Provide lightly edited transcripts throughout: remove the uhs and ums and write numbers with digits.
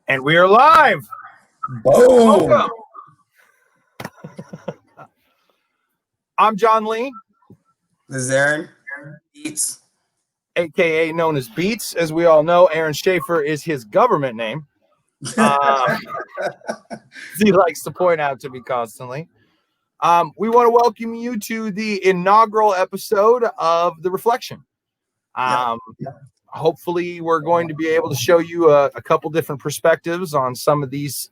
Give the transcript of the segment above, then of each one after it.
And we are live. Boom. Welcome. I'm John Lee. This is Aaron Beats, AKA known as Beats. As we all know, Aaron Schaefer is his government name. He likes to point out to me constantly. We want to welcome you to the inaugural episode of The Reflection. Hopefully, we're going to be able to show you a couple different perspectives on some of these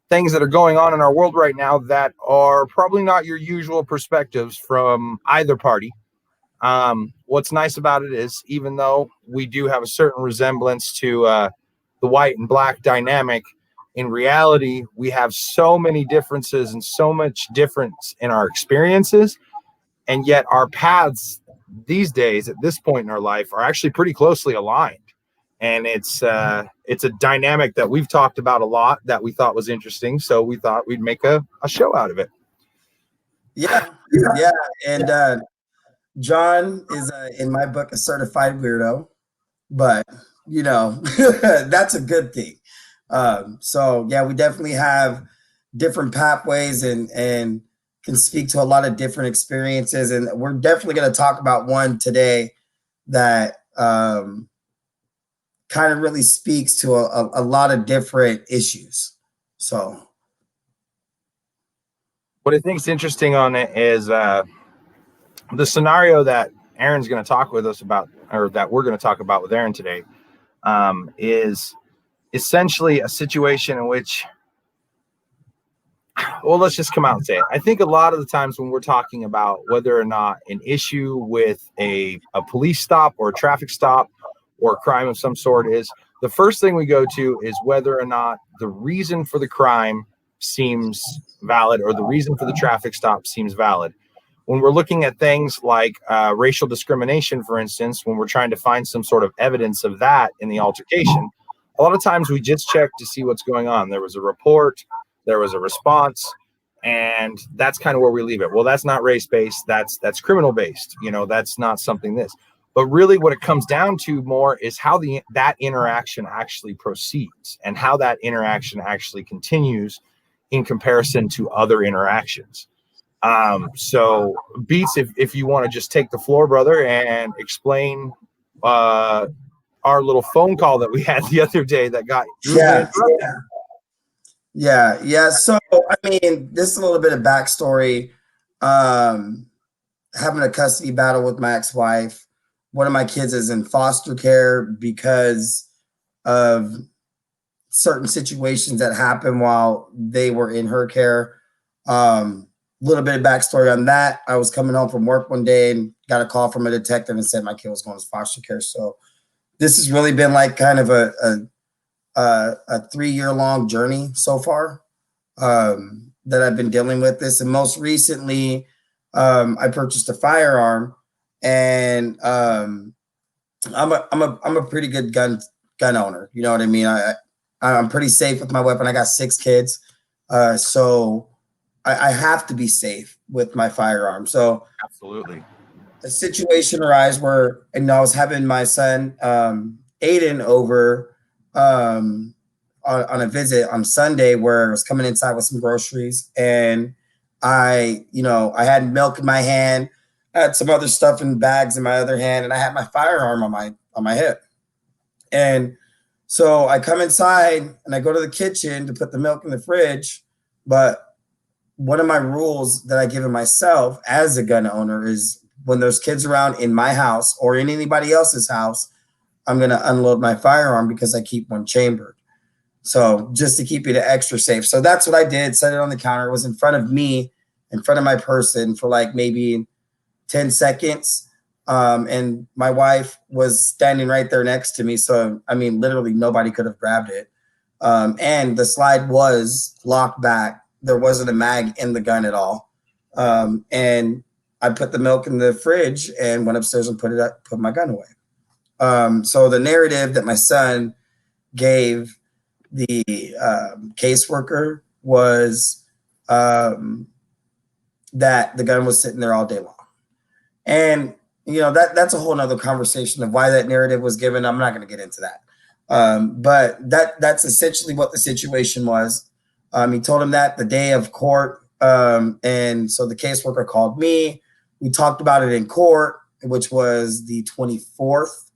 things that are going on in our world right now that are probably not your usual perspectives from either party. What's nice about it is, even though we do have a certain resemblance to the white and black dynamic, in reality, we have so many differences and so much difference in our experiences, and yet our paths these days at this point in our life are actually pretty closely aligned. And it's a dynamic that we've talked about a lot that we thought was interesting. So we thought we'd make a show out of it. Yeah. And John is, in my book, a certified weirdo, but that's a good thing. So we definitely have different pathways and can speak to a lot of different experiences. And we're definitely going to talk about one today that kind of really speaks to a lot of different issues. So what I think is interesting on it is the scenario that Aaron's going to talk with us about, or that we're going to talk about with Aaron today, is essentially a situation in which, well, let's just come out and say it. I think a lot of the times when we're talking about whether or not an issue with a police stop or a traffic stop or a crime of some sort is, the first thing we go to is whether or not the reason for the crime seems valid or the reason for the traffic stop seems valid. When we're looking at things like racial discrimination, for instance, when we're trying to find some sort of evidence of that in the altercation, a lot of times we just check to see what's going on. There was a report, there was a response, and that's kind of where we leave it. Well, that's not race-based, that's criminal-based. That's not something this. But really what it comes down to more is how that interaction actually proceeds and how that interaction actually continues in comparison to other interactions. So Beats, if you want to just take the floor, brother, and explain our little phone call that we had the other day that got Yeah. So this is a little bit of backstory. Having a custody battle with my ex-wife. One of my kids is in foster care because of certain situations that happened while they were in her care. Little bit of backstory on that. I was coming home from work one day and got a call from a detective and said my kid was going to foster care. So this has really been like kind of a 3-year-long journey so far that I've been dealing with this. And most recently, I purchased a firearm, and I'm a pretty good gun owner. You know what I mean? I'm pretty safe with my weapon. I got 6 kids, so I have to be safe with my firearm. So absolutely, a situation arose where I was having my son Aiden over on a visit on Sunday, where I was coming inside with some groceries, and I had milk in my hand, I had some other stuff in bags in my other hand, and I had my firearm on my hip. And so I come inside and I go to the kitchen to put the milk in the fridge, but one of my rules that I give myself as a gun owner is when there's kids around in my house or in anybody else's house, I'm going to unload my firearm because I keep one chambered. So just to keep it extra safe. So that's what I did. Set it on the counter. It was in front of me, in front of my person for like maybe 10 seconds. And my wife was standing right there next to me. So, literally nobody could have grabbed it. And the slide was locked back. There wasn't a mag in the gun at all. And I put the milk in the fridge and went upstairs and put my gun away. So the narrative that my son gave the caseworker was that the gun was sitting there all day long. And, that's a whole nother conversation of why that narrative was given. I'm not going to get into that. But that's essentially what the situation was. He told him that the day of court. And so the caseworker called me. We talked about it in court, which was the 24th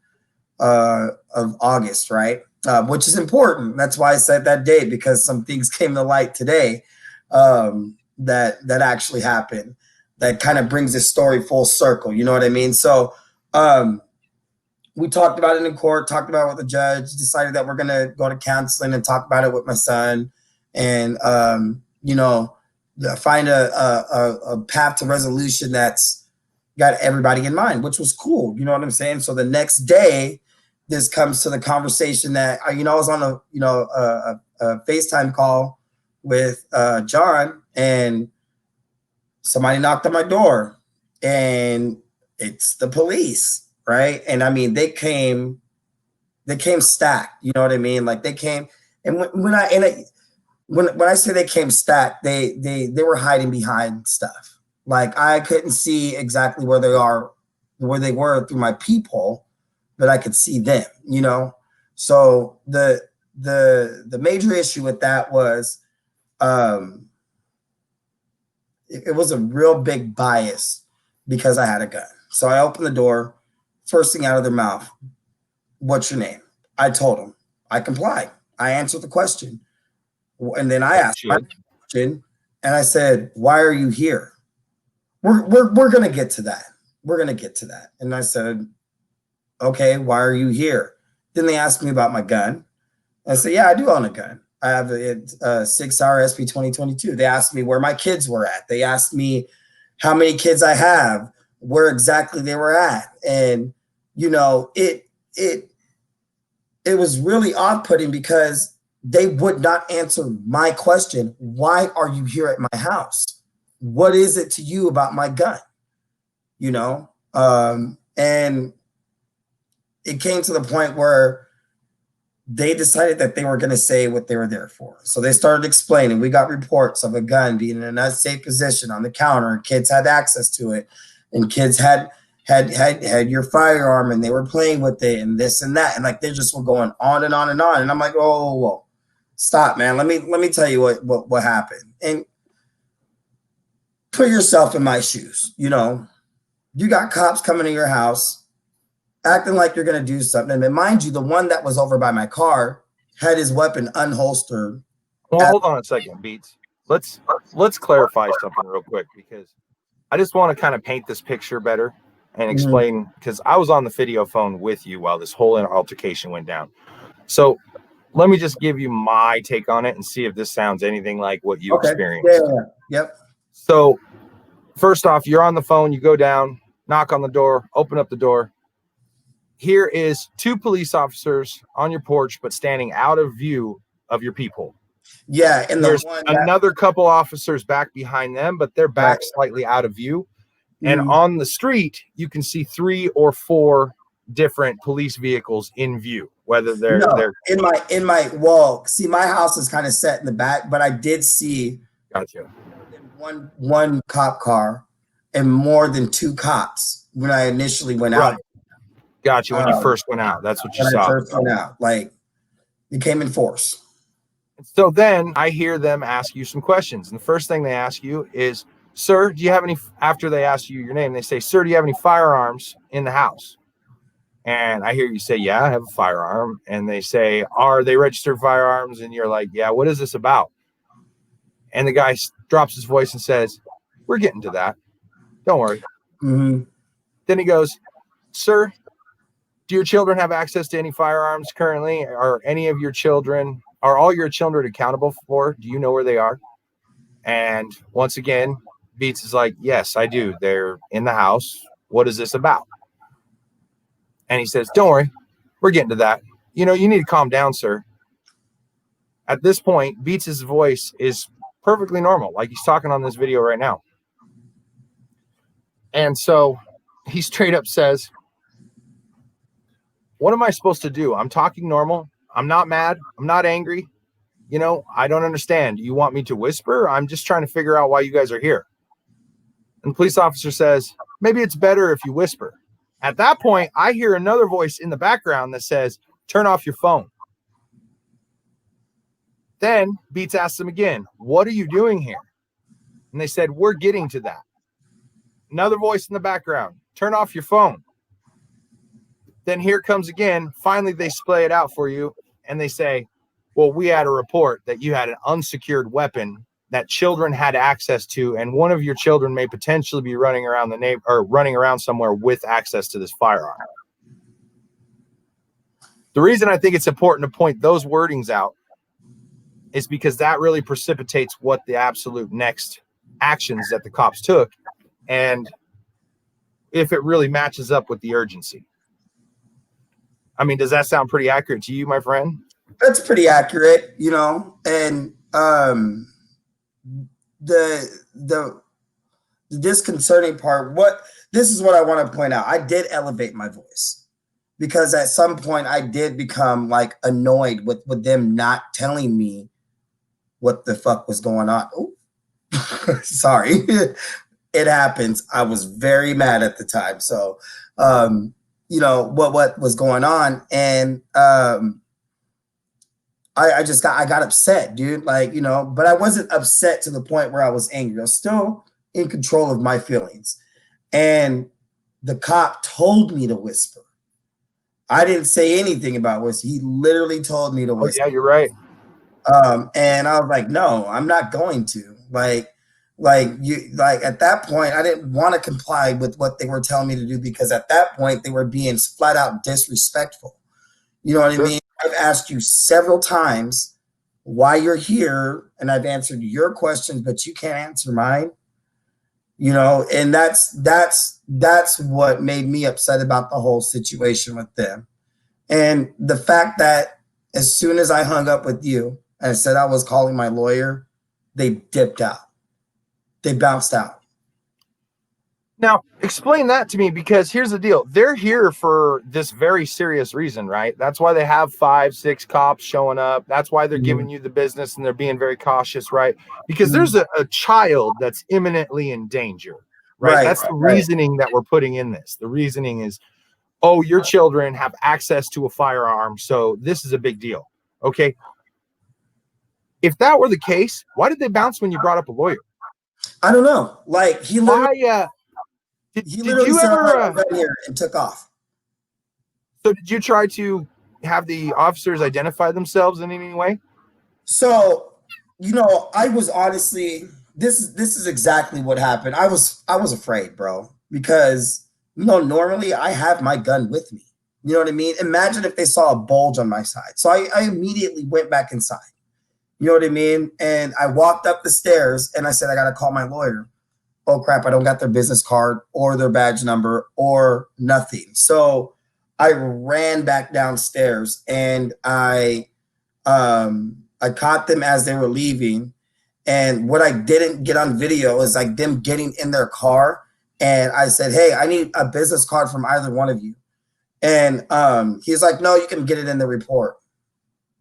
of August, right? Which is important. That's why I said that date, because some things came to light today that actually happened. That kind of brings this story full circle. You know what I mean? So we talked about it in court, talked about it with the judge, decided that we're going to go to counseling and talk about it with my son, and find a path to resolution that's got everybody in mind, which was cool. You know what I'm saying? So the next day, this comes to the conversation that I was on a FaceTime call with John, and somebody knocked on my door, and it's the police, right? And I mean, they came stacked. You know what I mean? Like they came, and when I say they came stacked, they were hiding behind stuff. Like I couldn't see exactly where they were through my peephole, but I could see them. So the major issue with that was it was a real big bias because I had a gun. So I opened the door. First thing out of their mouth, "What's your name?" I told them. I complied. I answered the question. And then I asked my question, and I said, "Why are you here?" We're gonna get to that. We're gonna get to that. And I said, "Okay, why are you here?" Then they asked me about my gun. I said, "Yeah, I do own a gun. I have a 6-hour SP 2022. They asked me where my kids were at. They asked me how many kids I have, where exactly they were at, and it was really off-putting because they would not answer my question. Why are you here at my house? What is it to you about my gun? And it came to the point where they decided that they were going to say what they were there for. So they started explaining. We got reports of a gun being in an unsafe position on the counter. Kids had access to it, and kids had your firearm, and they were playing with it, and this and that, and like they just were going on and on and on. And I'm like, oh, whoa, stop, man. Let me tell you what happened, and put yourself in my shoes. You got cops coming to your house, acting like you're going to do something. And mind you, the one that was over by my car had his weapon unholstered. Well, hold on a second, Beats. Let's clarify something real quick, because I just want to kind of paint this picture better and explain, because I was on the video phone with you while this whole altercation went down. So let me just give you my take on it and see if this sounds anything like what you experienced. Yeah. Yep. So first off, you're on the phone, you go down, knock on the door, open up the door. Here is 2 police officers on your porch, but standing out of view of your peephole. Yeah, and there's another couple officers back behind them, but they're back slightly out of view. And on the street, you can see 3 or 4 different police vehicles in view. Whether they're in my wall. See, my house is kind of set in the back, but I did see one cop car and more than 2 cops when I initially went out. Got you. When you first went out, that's what you saw. First went out, like it came in force. So then I hear them ask you some questions, and the first thing they ask you is, "Sir, do you have any?" After they ask you your name, they say, "Sir, do you have any firearms in the house?" And I hear you say, "Yeah, I have a firearm." And they say, "Are they registered firearms?" And you're like, "Yeah, what is this about?" And the guy drops his voice and says, "We're getting to that. Don't worry." Then he goes, "Sir, do your children have access to any firearms currently? Are all your children accountable for? Do you know where they are?" And once again, Beats is like, "Yes, I do. They're in the house. What is this about?" And he says, "Don't worry. We're getting to that. You need to calm down, sir." At this point, Beats' voice is perfectly normal, like he's talking on this video right now. And so he straight up says, "What am I supposed to do? I'm talking normal. I'm not mad. I'm not angry. I don't understand. You want me to whisper? I'm just trying to figure out why you guys are here." And the police officer says, "Maybe it's better if you whisper." At that point, I hear another voice in the background that says, "Turn off your phone." Then Beats asked them again, what are you doing here? And they said, we're getting to that. Another voice in the background, turn off your phone. Then here comes again. Finally, they splay it out for you. And they say, well, we had a report that you had an unsecured weapon that children had access to. And one of your children may potentially be running around the neighbor or running around somewhere with access to this firearm. The reason I think it's important to point those wordings out is because that really precipitates what the absolute next actions that the cops took. And if it really matches up with the urgency. I mean, does that sound pretty accurate to you, my friend? That's pretty accurate, you know, and the disconcerting part, this is what I want to point out. I did elevate my voice because at some point I did become like annoyed with them not telling me what the fuck was going on. Oh, sorry. It happens. I was very mad at the time. So, you know, what was going on. And I got upset, dude. Like, you know, but I wasn't upset to the point where I was angry. I was still in control of my feelings. And the cop told me to whisper. I didn't say anything about whisper. He literally told me to whisper. Oh, yeah, you're right. And I was like, no, I'm not going to. Like at that point, I didn't want to comply with what they were telling me to do because at that point they were being flat out disrespectful. You know what I mean? I've asked you several times why you're here, and I've answered your questions, but you can't answer mine. You know, and that's what made me upset about the whole situation with them. And the fact that as soon as I hung up with you and said I was calling my lawyer, they dipped out. They bounced out. Now, explain that to me, because here's the deal. They're here for this very serious reason, right? That's why they have 5, 6 cops showing up. That's why they're giving you the business and they're being very cautious, right? Because there's a child that's imminently in danger, right? That's the reasoning that we're putting in this. The reasoning is, oh, your children have access to a firearm, so this is a big deal. Okay. If that were the case, why did they bounce when you brought up a lawyer? I don't know. Like he literally, did you ever here and took off? So did you try to have the officers identify themselves in any way? So, you know, I was honestly, this is exactly what happened. I was afraid, bro, because you know, normally I have my gun with me. You know what I mean? Imagine if they saw a bulge on my side. So I immediately went back inside. You know what I mean? And I walked up the stairs and I said, I got to call my lawyer. Oh, crap. I don't got their business card or their badge number or nothing. So I ran back downstairs and I caught them as they were leaving. And what I didn't get on video is like them getting in their car. And I said, hey, I need a business card from either one of you. And he's like, no, you can get it in the report.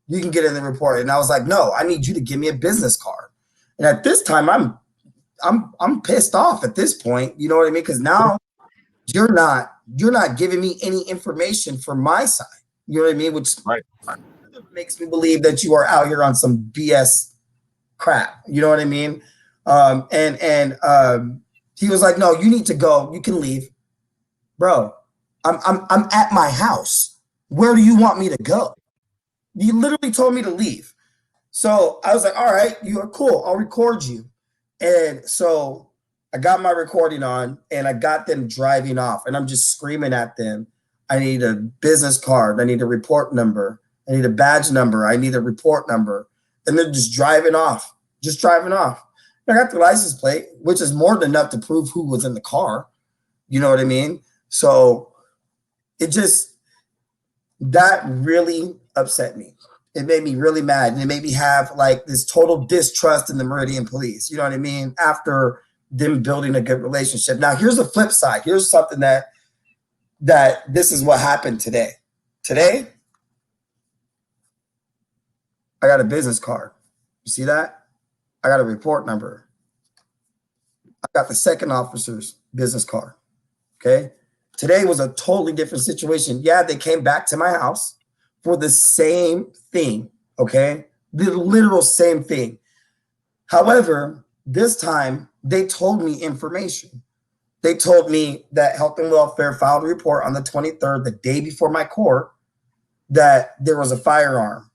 You can get it in the report. And I was like, no, I need you to give me a business card. And at this time, I'm pissed off at this point. You know what I mean? Because now you're not giving me any information from my side. You know what I mean? Which makes me believe that you are out here on some BS crap. You know what I mean? He was like, no, you need to go. You can leave. Bro, I'm at my house. Where do you want me to go? You literally told me to leave. So I was like, all right, you are cool. I'll record you. And so I got my recording on and I got them driving off and I'm just screaming at them. I need a business card. I need a report number. I need a badge number. I need a report number. And they're just driving off. I got the license plate, which is more than enough to prove who was in the car. You know what I mean? So that really upset me. It made me really mad. And it made me have like this total distrust in the Meridian police. You know what I mean? After them building a good relationship. Now, here's the flip side. Here's something that this is what happened today. Today, I got a business card. You see that? I got a report number. I got the second officer's business card. Okay. Today was a totally different situation. Yeah, they came back to my house for the same thing. Okay. The literal same thing. However, this time they told me information. They told me that Health and Welfare filed a report on the 23rd, the day before my court, that there was a firearm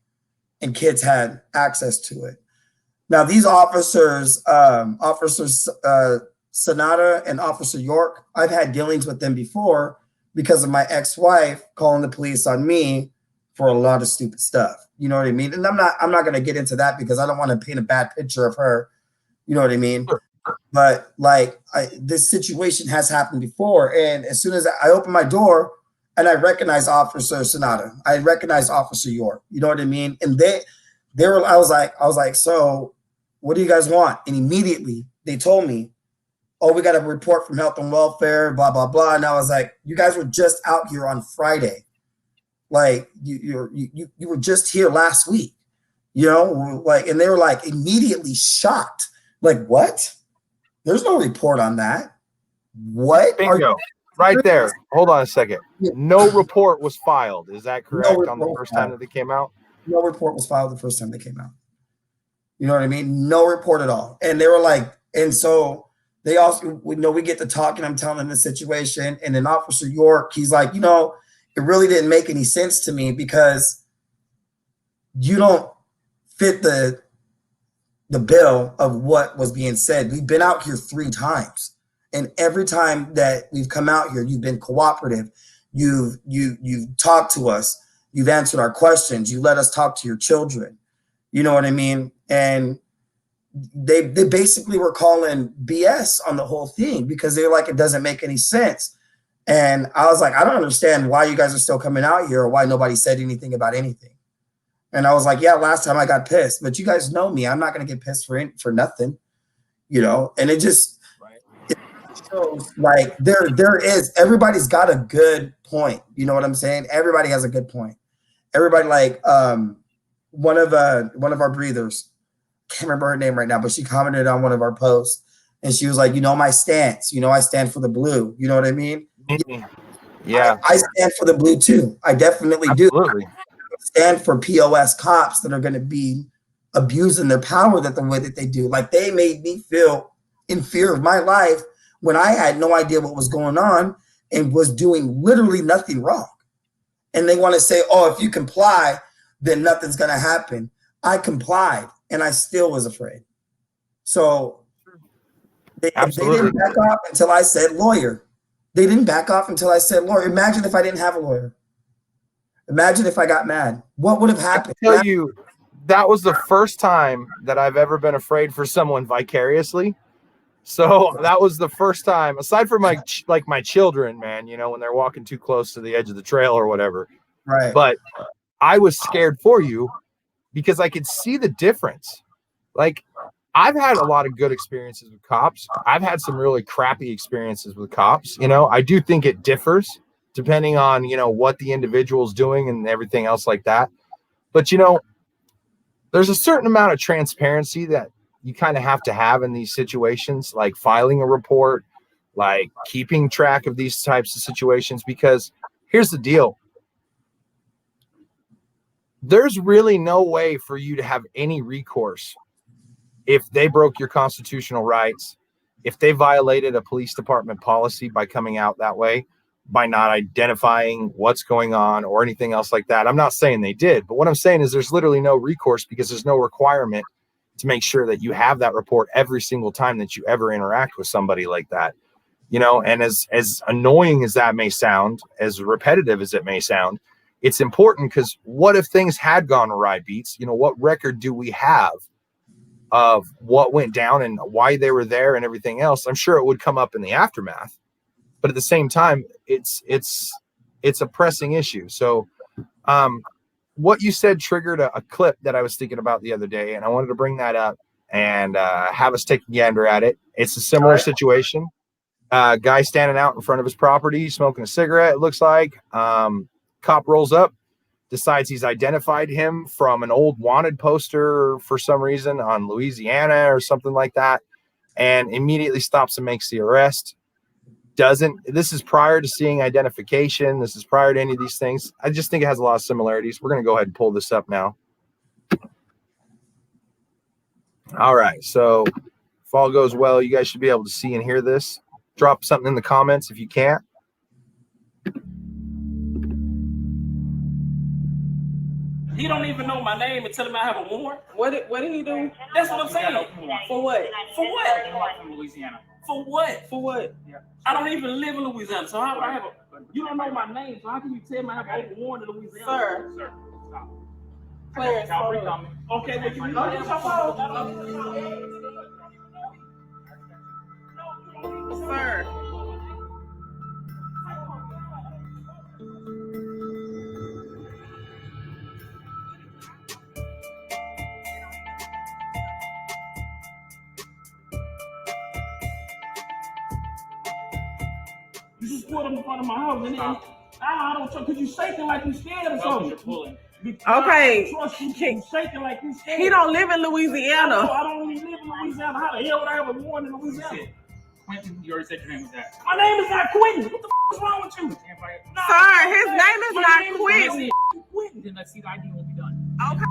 and kids had access to it. Now, these officers, Officers Sonata and Officer York, I've had dealings with them before because of my ex-wife calling the police on me for a lot of stupid stuff. You know what I mean? And I'm not going to get into that because I don't want to paint a bad picture of her. You know what I mean? Sure. But like this situation has happened before, and as soon as I open my door and I recognize Officer Sonata, I recognize Officer York. You know what I mean? And they were. I was like, so what do you guys want? And immediately they told me, oh, we got a report from Health and Welfare, blah blah blah. And I was like, you guys were just out here on Friday, like you were just here last week, you know, like, and they were like immediately shocked, like what? There's no report on that. What? Bingo. Right there. Hold on a second. No report was filed. Is that correct on the first time that they came out? No report was filed the first time they came out. You know what I mean? No report at all. And they were like, and so they also, we get to talking, I'm telling them the situation. And then Officer York, he's like, it really didn't make any sense to me because you don't fit the bill of what was being said. We've been out here 3 times, and every time that we've come out here, you've been cooperative. You've talked to us. You've answered our questions. You let us talk to your children. You know what I mean? And they basically were calling BS on the whole thing because they're like, it doesn't make any sense. And I was like, I don't understand why you guys are still coming out here or why nobody said anything about anything. And I was like, yeah, last time I got pissed, but you guys know me. I'm not going to get pissed for nothing, And it just it shows like there is, everybody's got a good point. You know what I'm saying? Everybody has a good point. Everybody, like one of our breathers, can't remember her name right now, but she commented on one of our posts and she was like, my stance, I stand for the blue. You know what I mean? Yeah. I stand for the blue too. I definitely Absolutely. do. Stand for POS cops that are going to be abusing their power the way that they do. Like, they made me feel in fear of my life when I had no idea what was going on and was doing literally nothing wrong. And they want to say, oh, if you comply, then nothing's going to happen. I complied and I still was afraid. So they didn't back off until I said lawyer. They didn't back off until I said lawyer. Imagine if I didn't have a lawyer. Imagine if I got mad. What would have happened? I tell you, that was the first time that I've ever been afraid for someone vicariously. So that was the first time, aside from my children, man, when they're walking too close to the edge of the trail or whatever. Right. But I was scared for you because I could see the difference. Like, I've had a lot of good experiences with cops. I've had some really crappy experiences with cops. I do think it differs depending on, what the individual's doing and everything else like that. But, there's a certain amount of transparency that you kind of have to have in these situations, like filing a report, like keeping track of these types of situations, because here's the deal. There's really no way for you to have any recourse if they broke your constitutional rights, if they violated a police department policy by coming out that way, by not identifying what's going on or anything else like that. I'm not saying they did, but what I'm saying is there's literally no recourse because there's no requirement to make sure that you have that report every single time that you ever interact with somebody like that. And as annoying as that may sound, as repetitive as it may sound, it's important because what if things had gone awry, Beats? What record do we have of what went down and why they were there and everything else? I'm sure it would come up in the aftermath. But at the same time, it's a pressing issue. So what you said triggered a clip that I was thinking about the other day, and I wanted to bring that up and have us take a gander at it. It's a similar situation. Guy standing out in front of his property, smoking a cigarette, it looks like. Cop rolls up, decides he's identified him from an old wanted poster for some reason on Louisiana or something like that, and immediately stops and makes the arrest. This is prior to seeing identification. This is prior to any of these things. I just think it has a lot of similarities. We're going to go ahead and pull this up now. All right. So if all goes well, you guys should be able to see and hear this. Drop something in the comments if you can't. He don't even know my name and tell him I have a warrant. What did he do? That's what I'm saying. For what? For what? From Louisiana. For what? For what? Yeah. I don't even live in Louisiana, so how would I have a? You don't know my name, so how can you tell me I have a warrant in Louisiana? Sir. Stop. Clarence, Calvary hold on. coming. Okay, but you know that's Sir. You just pulled up in front of my house, and then I don't trust because you shaking like you scared or something. Pulling. Okay. I don't trust you. You shaking like you scared. He don't live in No, Louisiana. I don't even live in Louisiana. How the hell would I have a warrant in Louisiana? Quentin, you already said your name was that. My name is not Quentin. What the f is wrong with you? No, Sir, his name is my not name Quentin. Quentin. Then let's see the ID when we're done. Okay,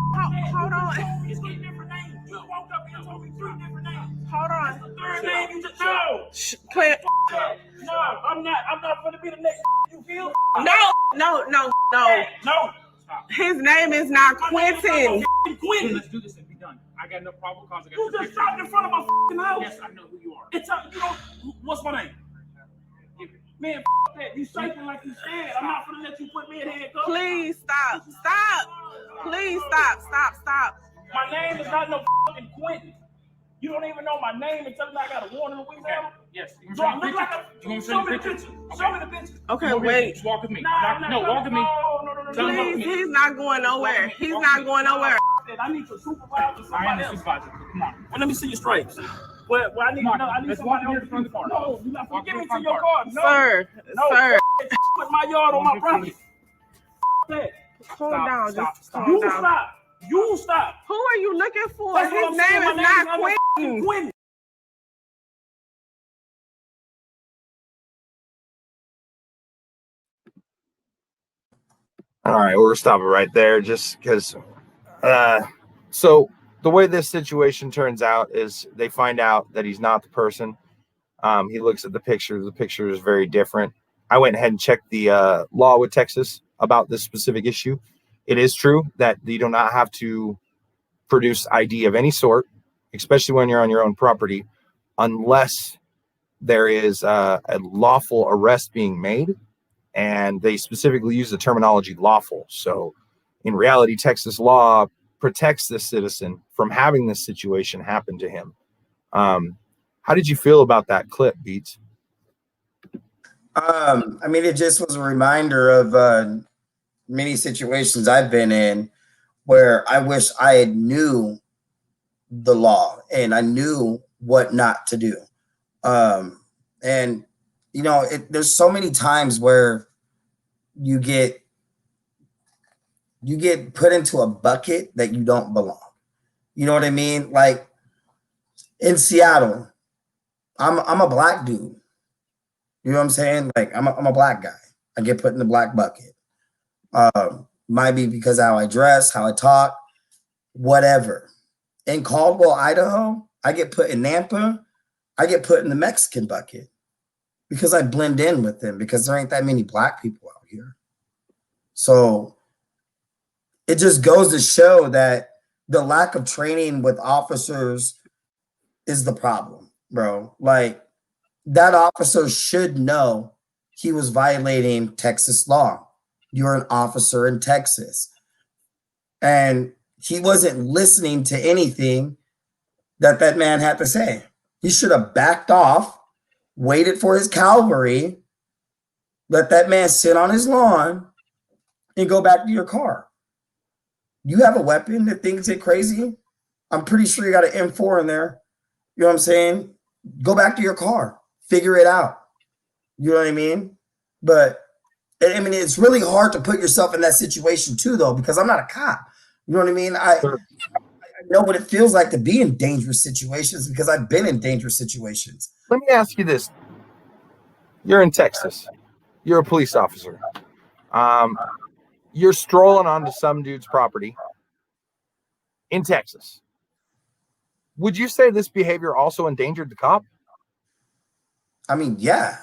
hold on. It's three different names. You woke up here and told me three different names. Hold on. The third name you just no. Clint. No, I'm not gonna be the next. You feel? No. No. Stop. His name is not Quentin. Then Quentin. let's do this and be done. I got no probable cause. You just stopped in front of my house. Yes, I know who you are. It's you know what's my name? Man, that. You shaking like you scared. I'm not gonna let you put me in handcuffs. Please stop. Please stop. My name is not no fucking Quentin. You don't even know my name and tell me I got a warrant in Louisiana. Yes. You Do I look like a? Show me the picture. Show me the picture. Okay, wait. Walk with me. No, Walk with me. No. Tell him Please, he's not going nowhere. He's not going nowhere. I need your supervisor. I am Somebody the else. supervisor. Come on. Well, let me see your stripes. Well, I need Come on, to know. I need let's somebody walk else to the front car. No, you're not Walk gonna give to me the to front your car. car. No. Sir. No, Sir. Put my yard on my property. That. Calm down. Just calm You down. stop. You stop. Who are you looking for? That's what His I'm name saying. is not Quentin. Quentin. All right, we're stopping right there just because. So the way this situation turns out is they find out that he's not the person. He looks at the picture. The picture is very different. I went ahead and checked the law with Texas about this specific issue. It is true that you do not have to produce ID of any sort, especially when you're on your own property, unless there is a lawful arrest being made. And they specifically use the terminology lawful. So in reality, Texas law protects the citizen from having this situation happen to him. How did you feel about that clip, Beats? I mean, it just was a reminder of many situations I've been in where I wish I had knew the law and I knew what not to do. And you know, there's so many times where you get put into a bucket that you don't belong. You know what I mean? Like in Seattle, I'm a black dude. You know what I'm saying? Like I'm a black guy. I get put in the black bucket. Might be because of how I dress, how I talk, whatever. In Caldwell, Idaho, I get put in Nampa. I get put in the Mexican bucket because I blend in with them because there ain't that many black people out here. So it just goes to show that the lack of training with officers is the problem, bro. Like that officer should know he was violating Texas law. You're an officer in Texas. And he wasn't listening to anything that man had to say. He should have backed off, waited for his cavalry, let that man sit on his lawn, and go back to your car. You have a weapon if things get crazy? I'm pretty sure you got an M4 in there. You know what I'm saying? Go back to your car. Figure it out. You know what I mean? But, I mean, it's really hard to put yourself in that situation too, though, because I'm not a cop. You know what I mean? I know what it feels like to be in dangerous situations because I've been in dangerous situations. Let me ask you this. You're in Texas. You're a police officer. You're strolling onto some dude's property in Texas. would you say this behavior also endangered the cop? I mean, yeah,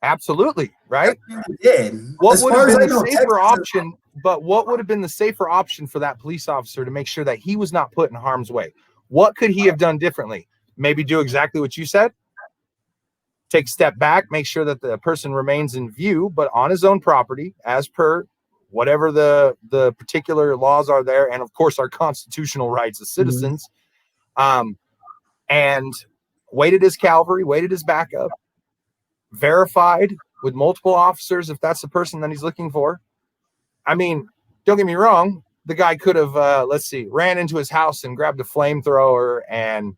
Absolutely, right? it did. What As would far have as been I the know, safer Texas- option? But what would have been the safer option for that police officer to make sure that he was not put in harm's way? What could he have done differently? Maybe do exactly what you said. Take a step back, make sure that the person remains in view, but on his own property, as per whatever the particular laws are there, and of course our constitutional rights as citizens. And waited his cavalry, waited his backup, verified with multiple officers if that's the person that he's looking for. I mean, don't get me wrong, the guy could have ran into his house and grabbed a flamethrower and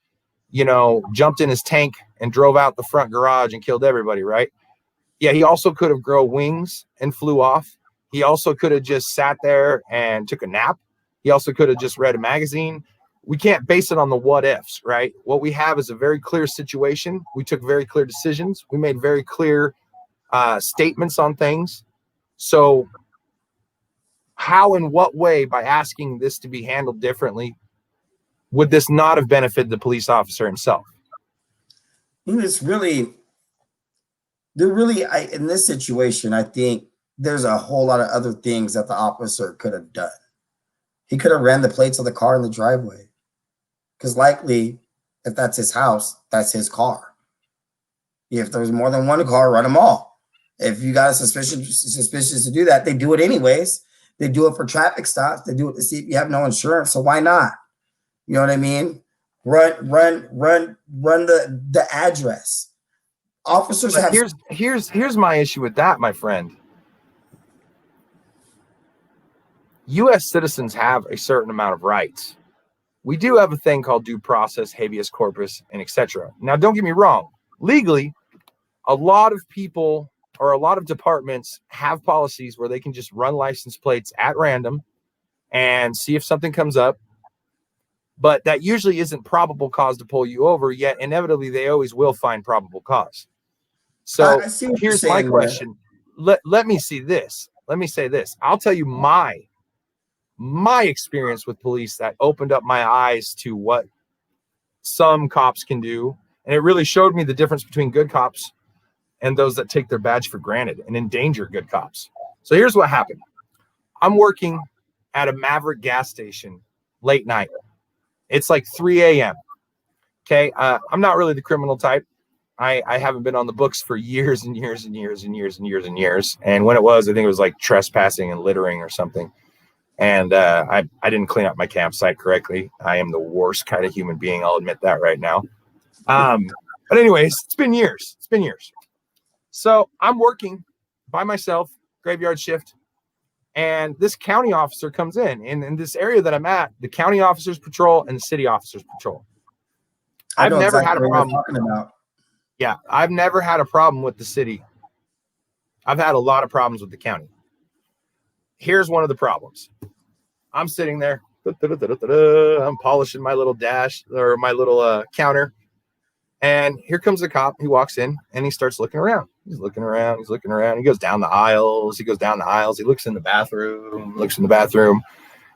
jumped in his tank and drove out the front garage and killed everybody, right? Yeah, he also could have grown wings and flew off. He also could have just sat there and took a nap. He also could have just read a magazine. We can't base it on the what ifs, right? What we have is a very clear situation. We took very clear decisions. We made very clear statements on things. So how and what way, by asking this to be handled differently, would this not have benefited the police officer himself? in this situation, I think there's a whole lot of other things that the officer could have done. He could have ran the plates of the car in the driveway, because likely, if that's his house, that's his car. If there's more than one car, run them all. If you got a suspicious to do that, they do it anyways. They do it for traffic stops. They do it to see if you have no insurance. So why not? You know what I mean? Run the address. Officers But have. here's my issue with that, my friend. U.S. citizens have a certain amount of rights. We do have a thing called due process, habeas corpus, and etc. Now, don't get me wrong. Legally, a lot of people or a lot of departments have policies where they can just run license plates at random and see if something comes up. But that usually isn't probable cause to pull you over, yet inevitably they always will find probable cause. So I see what you're here's my saying there. question. Let me see this. Let me say this. I'll tell you my experience with police that opened up my eyes to what some cops can do. And it really showed me the difference between good cops and those that take their badge for granted and endanger good cops. So here's what happened. I'm working at a Maverick gas station late night. It's like 3 a.m. Okay. I'm not really the criminal type. I haven't been on the books for years and years and years and years and years and years. And when it was, I think it was like trespassing and littering or something. And I didn't clean up my campsite correctly. I am the worst kind of human being. I'll admit that right now. But anyways, it's been years. So I'm working by myself, graveyard shift. And this county officer comes in this area that I'm at, the county officers patrol and the city officers patrol. I've never had a problem. Talking about. Yeah, I've never had a problem with the city. I've had a lot of problems with the county. Here's one of the problems. I'm sitting there. I'm polishing my little dash or my little counter. And here comes the cop. He walks in and he starts looking around. He's looking around. He goes down the aisles. He looks in the bathroom.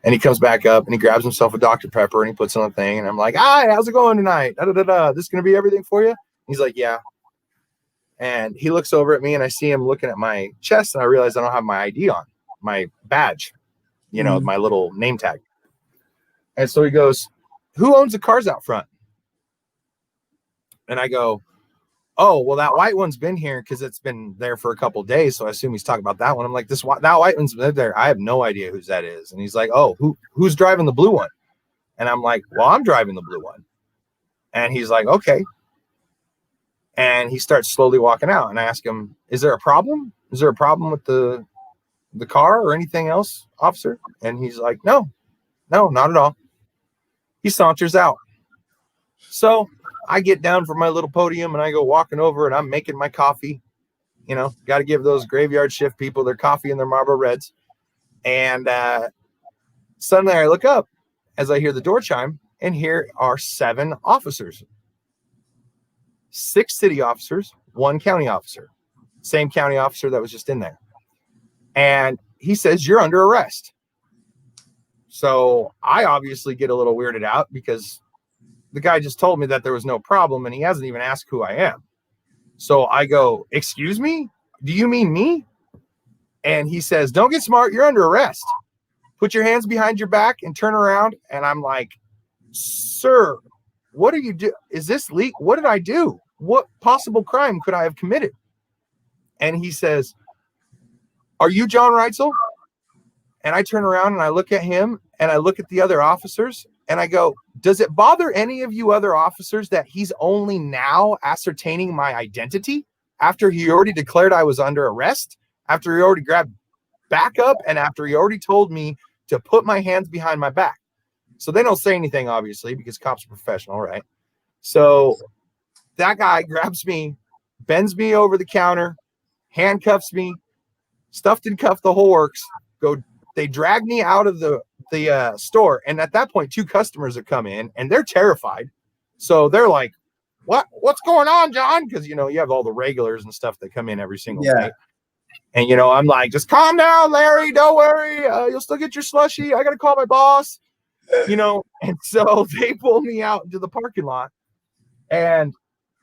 And he comes back up and he grabs himself a Dr. Pepper and he puts on a thing. And I'm like, hi, how's it going tonight? This going to be everything for you? He's like, yeah. And he looks over at me and I see him looking at my chest and I realize I don't have my ID on, my badge, my little name tag. And so he goes, who owns the cars out front? And I go, oh, well, that white one's been here because it's been there for a couple of days. So I assume he's talking about that one. I'm like, that white one's been there. I have no idea whose that is. And he's like, oh, who's driving the blue one? And I'm like, well, I'm driving the blue one. And he's like, okay. And he starts slowly walking out. And I ask him, is there a problem? Is there a problem with the car or anything else, officer? And he's like, no, not at all. He saunters out. So I get down from my little podium and I go walking over and I'm making my coffee. Got to give those graveyard shift people their coffee and their Marlboro Reds. And suddenly I look up as I hear the door chime, and here are 7 officers. 6 city officers, 1 county officer. Same county officer that was just in there. And he says, you're under arrest. So I obviously get a little weirded out because the guy just told me that there was no problem and he hasn't even asked who I am. So I go, excuse me? Do you mean me? And he says, don't get smart. You're under arrest. Put your hands behind your back and turn around. And I'm like, sir, what are you do? Is this leak? What did I do? What possible crime could I have committed? And he says, are you John Reitzel? And I turn around and I look at him and I look at the other officers and I go, does it bother any of you other officers that he's only now ascertaining my identity after he already declared I was under arrest, after he already grabbed backup, and after he already told me to put my hands behind my back? So they don't say anything, obviously, because cops are professional, right? So that guy grabs me, bends me over the counter, handcuffs me, stuffed and cuffed, the whole works. They drag me out of the store, and at that point, 2 customers have come in, and they're terrified. So they're like, "What's going on, John?" Because you have all the regulars and stuff that come in every single day. And I'm like, "Just calm down, Larry. Don't worry. You'll still get your slushie. I gotta call my boss." And so they pull me out into the parking lot, and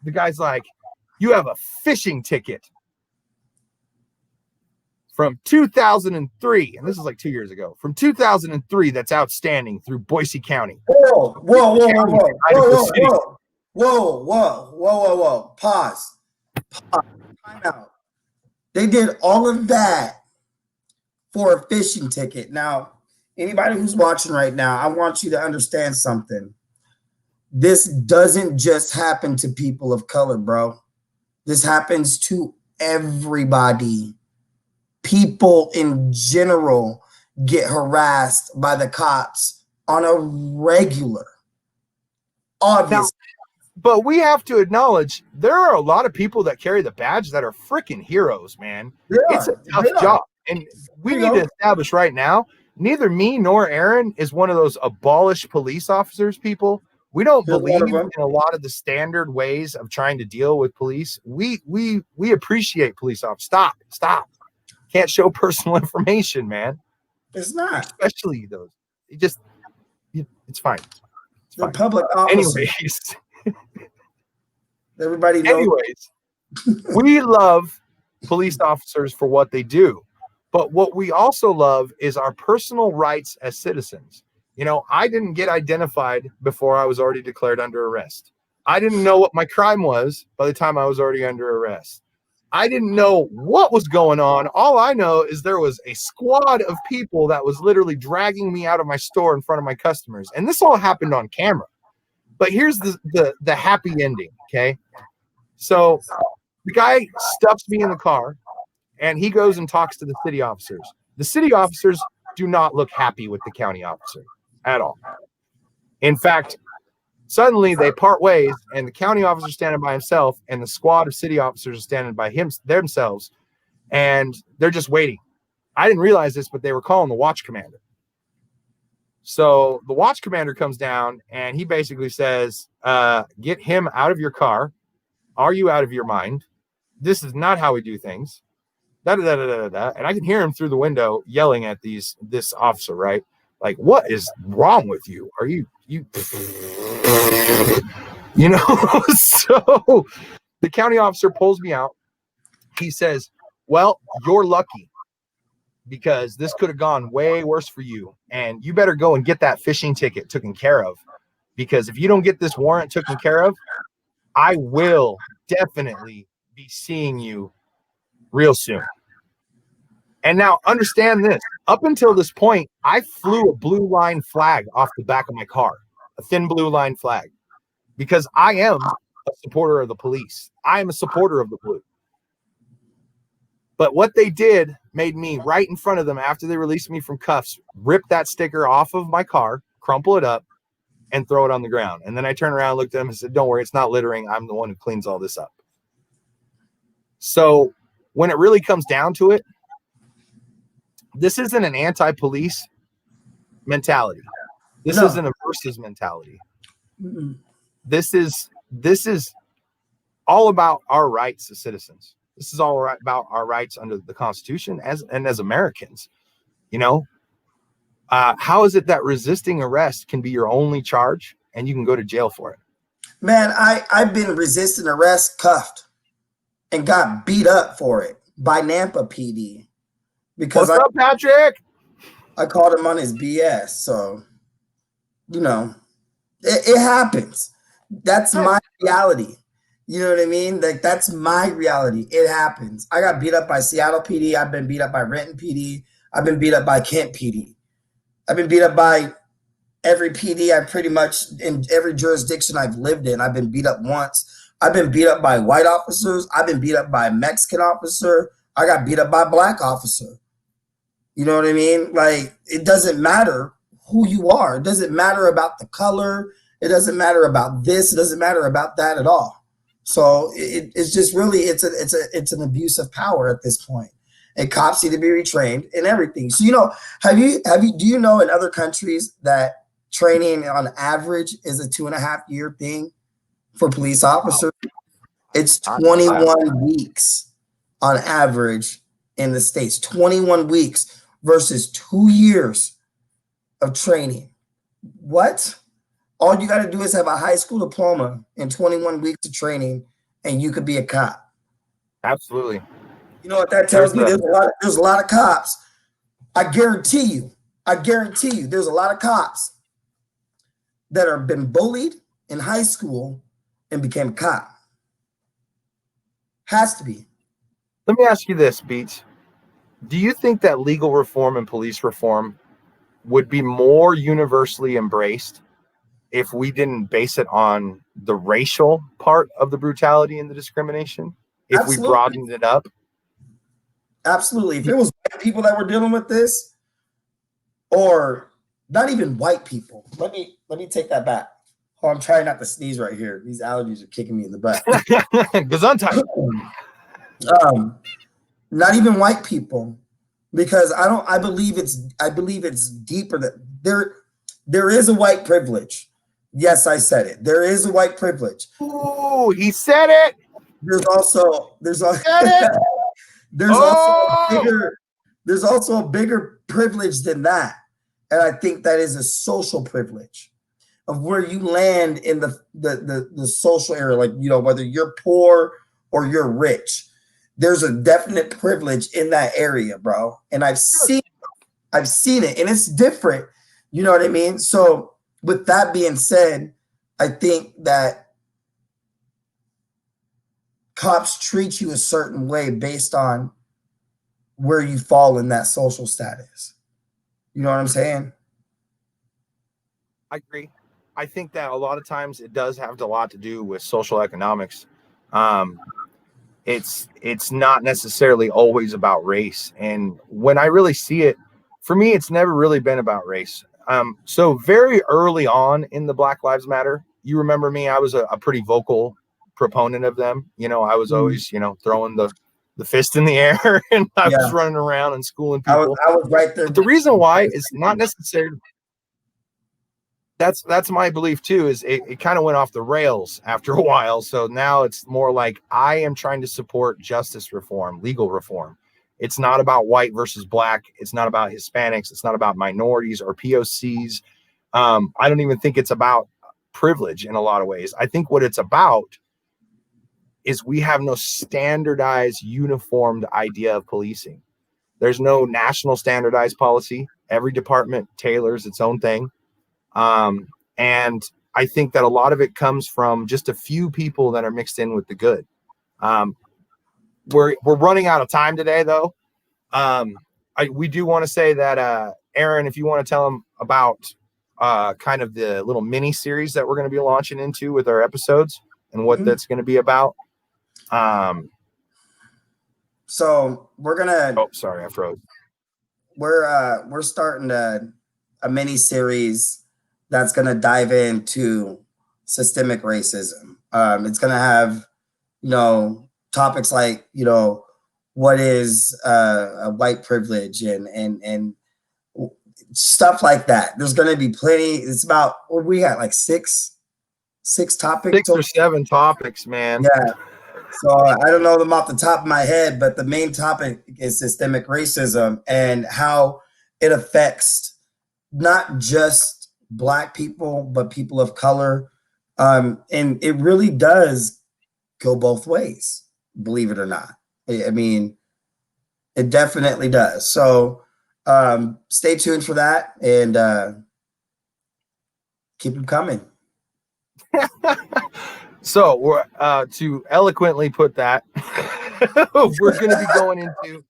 the guy's like, "You have a fishing ticket from 2003, and this is like 2 years ago, from 2003, that's outstanding through Boise County." Whoa. Pause. Time out. They did all of that for a fishing ticket. Now, anybody who's watching right now, I want you to understand something. This doesn't just happen to people of color, bro. This happens to everybody. People in general get harassed by the cops on a regular. Obviously. But we have to acknowledge there are a lot of people that carry the badge that are freaking heroes, man. It's a tough job. And we need to establish right now, neither me nor Aaron is one of those abolished police officers people. We don't believe in a lot of the standard ways of trying to deal with police. We appreciate police officers. Stop. Can't show personal information, man. It's not. Especially those. It's fine. It's the fine. Public officer. Anyways. Everybody knows. We love police officers for what they do. But what we also love is our personal rights as citizens. I didn't get identified before I was already declared under arrest. I didn't know what my crime was by the time I was already under arrest. I didn't know what was going on. All I know is there was a squad of people that was literally dragging me out of my store in front of my customers. And this all happened on camera. But here's the happy ending, okay? So the guy stuffs me in the car, and he goes and talks to the city officers. The city officers do not look happy with the county officer at all. In fact, suddenly they part ways, and the county officer is standing by himself, and the squad of city officers are standing by themselves, and they're just waiting. I didn't realize this, but they were calling the watch commander. So the watch commander comes down, and he basically says, get him out of your car. Are you out of your mind? This is not how we do things. And I can hear him through the window yelling at this officer, right? Like, what is wrong with you? Are you So the county officer pulls me out. He says, well, you're lucky because this could have gone way worse for you. And you better go and get that fishing ticket taken care of, because if you don't get this warrant taken care of, I will definitely be seeing you real soon. And now understand this, up until this point, I flew a blue line flag off the back of my car, a thin blue line flag, because I am a supporter of the police. I am a supporter of the blue. But what they did made me, right in front of them after they released me from cuffs, rip that sticker off of my car, crumple it up, and throw it on the ground. And then I turned around, looked at them and said, don't worry, it's not littering. I'm the one who cleans all this up. So when it really comes down to it, this isn't an anti-police mentality. This isn't a versus mentality. Mm-mm. This is all about our rights as citizens. This is all about our rights under the Constitution as Americans. How is it that resisting arrest can be your only charge and you can go to jail for it? Man, I've been resisting arrest, cuffed, and got beat up for it by Nampa PD because What's up, Patrick? I called him on his BS. So, you know, it happens. That's my reality. You know what I mean? Like, that's my reality. It happens. I got beat up by Seattle PD. I've been beat up by Renton PD. I've been beat up by Kent PD. I've been beat up by every PD I pretty much in every jurisdiction I've lived in. I've been beat up once. I've been beat up by white officers. I've been beat up by a Mexican officer. I got beat up by a black officer. You know what I mean? Like, it doesn't matter who you are. It doesn't matter about the color. It doesn't matter about this. It doesn't matter about that at all. So it's just really it's an abuse of power at this point. And cops need to be retrained and everything. So, you know, do you know in other countries that training on average is a 2.5-year thing for police officers? It's 21 weeks on average in the States. 21 weeks versus 2 years of training. What? All you got to do is have a high school diploma and 21 weeks of training, and you could be a cop. Absolutely. You know what that tells me? There's a lot of cops. I guarantee you, there's a lot of cops that have been bullied in high school and became a cop. Has to be. Let me ask you this, Beats. Do you think that legal reform and police reform would be more universally embraced if we didn't base it on the racial part of the brutality and the discrimination? If Absolutely. we broadened it up? Absolutely. If it was white people that were dealing with this, or not even white people. Let me take that back. Oh, I'm trying not to sneeze right here. These allergies are kicking me in the butt. Gesundheit. Not even white people, because I believe it's deeper that there is a white privilege. Yes, I said it. There is a white privilege. Ooh, he said it. There's also Said it. there's also a bigger privilege than that. And I think that is a social privilege of where you land in the social area, like, you know, whether you're poor or you're rich. There's a definite privilege in that area, bro. And I've seen it, and it's different. You know what I mean? So with that being said, I think that cops treat you a certain way based on where you fall in that social status. You know what I'm saying? I agree. I think that a lot of times it does have a lot to do with social economics. It's not necessarily always about race. And when I really see it, for me, it's never really been about race. So very early on in the Black Lives Matter, you remember me, I was a pretty vocal proponent of them. You know, I was always, you know, throwing the fist in the air, and I was running around and schooling people. I was right there. But the reason why is not necessarily, that's my belief too, is it kind of went off the rails after a while. So now it's more like I am trying to support justice reform, legal reform. It's not about white versus black. It's not about Hispanics. It's not about minorities or POCs. I don't even think it's about privilege in a lot of ways. I think what it's about is we have no standardized, uniformed idea of policing. There's no national standardized policy. Every department tailors its own thing. And I think that a lot of it comes from just a few people that are mixed in with the good. We're running out of time today, though. We do want to say that, Aaron, if you want to tell them about kind of the little mini series that we're going to be launching into with our episodes and what that's going to be about. So we're gonna. Oh, sorry, I froze. We're starting a mini series that's gonna dive into systemic racism. It's gonna have, you know, topics like, you know, what is a white privilege and stuff like that. There's gonna be plenty. It's about, we got like six topics. 6 or 7 topics, man. Yeah. So I don't know them off the top of my head, but the main topic is systemic racism and how it affects not just Black people, but people of color, And it really does go both ways, believe it or not. I mean, it definitely does. So stay tuned for that, and keep them coming. So we're to eloquently put that, we're going to be going into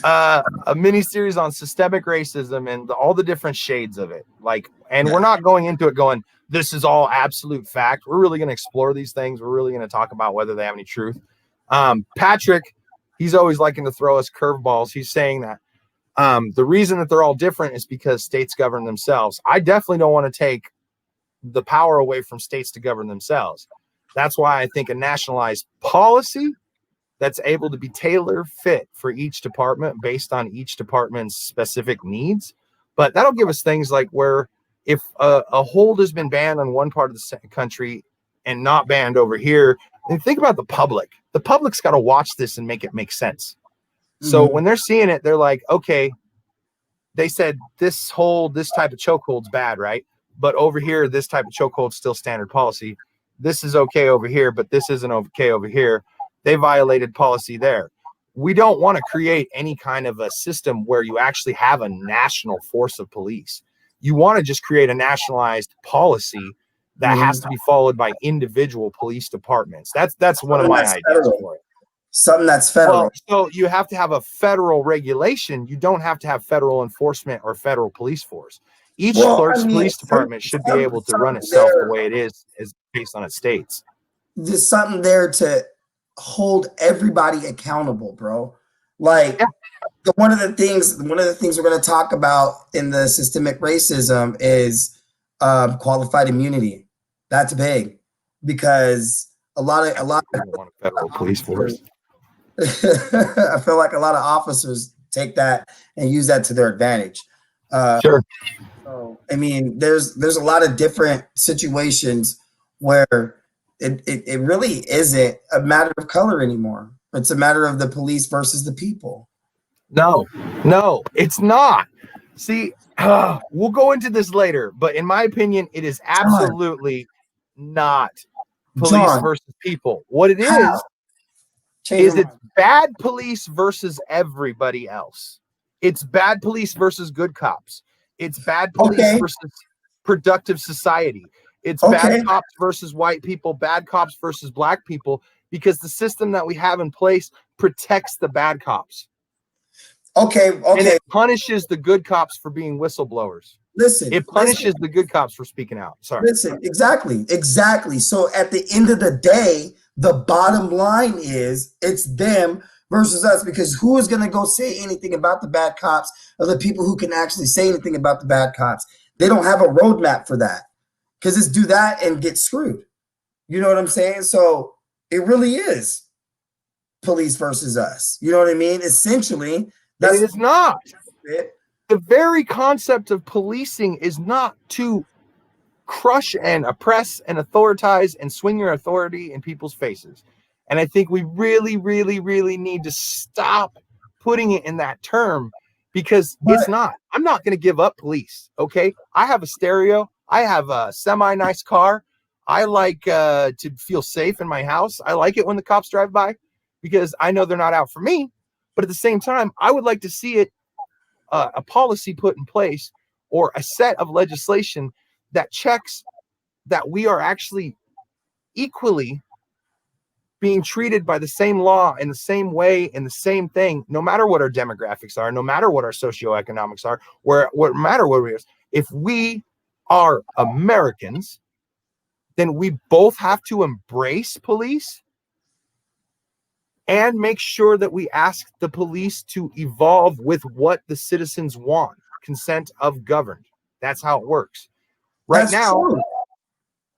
a mini series on systemic racism and all the different shades of it. And we're not going into it going, this is all absolute fact. We're really going to explore these things. We're really going to talk about whether they have any truth. Patrick, he's always liking to throw us curveballs. He's saying that the reason that they're all different is because states govern themselves. I definitely don't want to take the power away from states to govern themselves. That's why I think a nationalized policy that's able to be tailor fit for each department based on each department's specific needs. But that'll give us things like where if a hold has been banned on one part of the country and not banned over here, and think about the public. The public's got to watch this and make it make sense. So when they're seeing it, they're like, okay, they said this type of chokehold's bad, right? But over here, this type of chokehold's still standard policy. This is okay over here, but this isn't okay over here. They violated policy there. We don't want to create any kind of a system where you actually have a national force of police. You want to just create a nationalized policy that has to be followed by individual police departments. That's one of my ideas for it. Something that's federal. Well, so you have to have a federal regulation. You don't have to have federal enforcement or federal police force. Each clerk's police department should be able to run itself the way it is based on its states. There's something there to hold everybody accountable, bro. Like one of the things we're going to talk about in the systemic racism is qualified immunity. That's big because a lot of want a federal police force. I feel like a lot of officers take that and use that to their advantage. Sure. So, I mean, there's a lot of different situations where it really isn't a matter of color anymore. It's a matter of the police versus the people. No, it's not. See, we'll go into this later, but in my opinion, it is absolutely not police versus people. What it is it's bad police versus everybody else. It's bad police versus good cops. It's bad police versus productive society. It's bad cops versus white people, bad cops versus black people, because the system that we have in place protects the bad cops. Okay. And it punishes the good cops for being whistleblowers. Listen. It punishes the good cops for speaking out. Sorry. Listen, exactly. So at the end of the day, the bottom line is it's them versus us, because who is going to go say anything about the bad cops or the people who can actually say anything about the bad cops? They don't have a roadmap for that, because it's do that and get screwed. You know what I'm saying? So it really is police versus us. You know what I mean? Essentially, it is not. The very concept of policing is not to crush and oppress and authoritize and swing your authority in people's faces. And I think we really, really, really need to stop putting it in that term, because it's not. I'm not going to give up police. Okay. I have a stereo. I have a semi-nice car. I like to feel safe in my house. I like it when the cops drive by because I know they're not out for me. But at the same time, I would like to see it, a policy put in place or a set of legislation that checks that we are actually equally being treated by the same law in the same way, in the same thing, no matter what our demographics are, no matter what our socioeconomics are, no matter what we are. If we are Americans, then we both have to embrace police and make sure that we ask the police to evolve with what the citizens want. Consent of governed. That's how it works. Right now,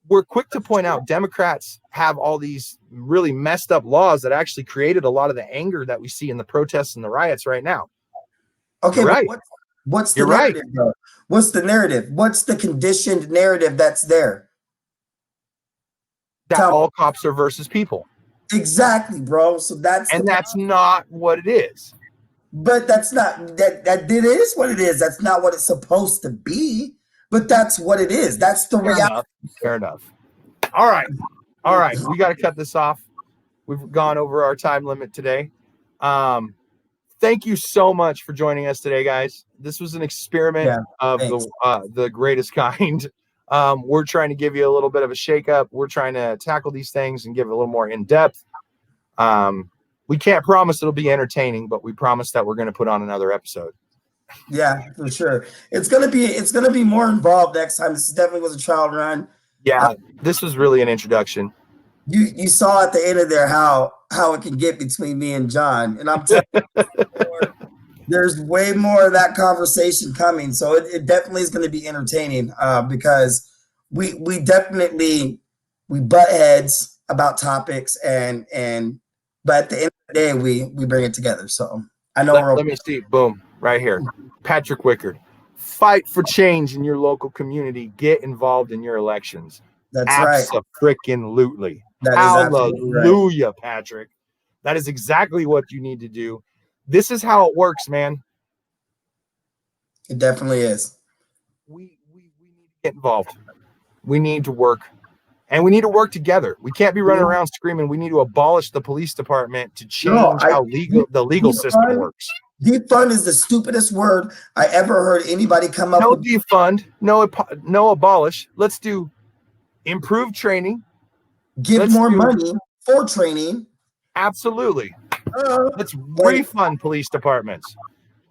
we're quick to point out Democrats have all these really messed up laws that actually created a lot of the anger that we see in the protests and the riots right now. Okay, right. What's the narrative? Right. What's the narrative? What's the conditioned narrative that's there? That all cops are versus people. Exactly, bro. So that's not what it is. But that's not that it is what it is. That's not what it's supposed to be. But that's what it is. That's the reality. Fair enough. All right. All right. We got to cut this off. We've gone over our time limit today. Thank you so much for joining us today, guys. This was an experiment of the greatest kind. We're trying to give you a little bit of a shakeup. We're trying to tackle these things and give it a little more in depth. We can't promise it'll be entertaining, but we promise that we're going to put on another episode. Yeah, for sure. It's gonna be more involved next time. This definitely was a trial run. Yeah, this was really an introduction. You saw at the end of there how it can get between me and John, and I'm telling you, there's way more of that conversation coming. So it definitely is going to be entertaining because we butt heads about topics and but at the end of the day we bring it together. So I know let me see. Boom, right here. Patrick Wickard. Fight for change in your local community. Get involved in your elections. That's right. Abso-freaking-lutely. That is Hallelujah, right. Patrick. That is exactly what you need to do. This is how it works, man. It definitely is. We need to get involved. We need to work. And we need to work together. We can't be running around screaming. We need to abolish the police department to change how the legal system works. Defund is the stupidest word I ever heard anybody come up with. No defund, no abolish. Let's do improved training. Give more money for training. Absolutely. Let's refund police departments.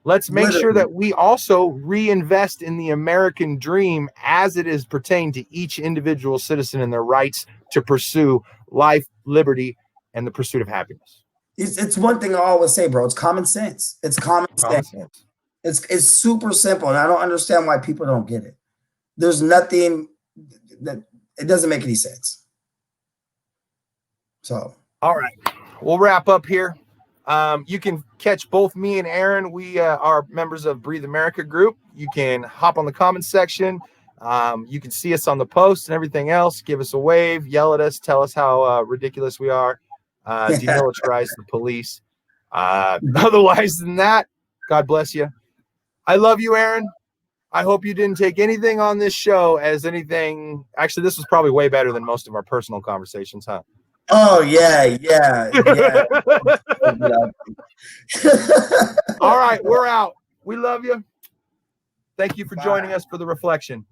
Let's make sure that we also reinvest in the American dream as it is pertained to each individual citizen and their rights to pursue life, liberty, and the pursuit of happiness. It's one thing I always say, bro. It's common sense. It's common sense. It's super simple, and I don't understand why people don't get it. There's nothing that it doesn't make any sense. So, all right, we'll wrap up here. You can catch both me and Aaron. We are members of Breathe America group. You can hop on the comments section. You can see us on the post and everything else. Give us a wave, yell at us, tell us how ridiculous we are. Demilitarize the police. Otherwise than that, God bless you. I love you, Aaron. I hope you didn't take anything on this show as anything. Actually, this was probably way better than most of our personal conversations, huh? Oh, yeah. All right, we're out. We love you. Thank you for joining us for the reflection.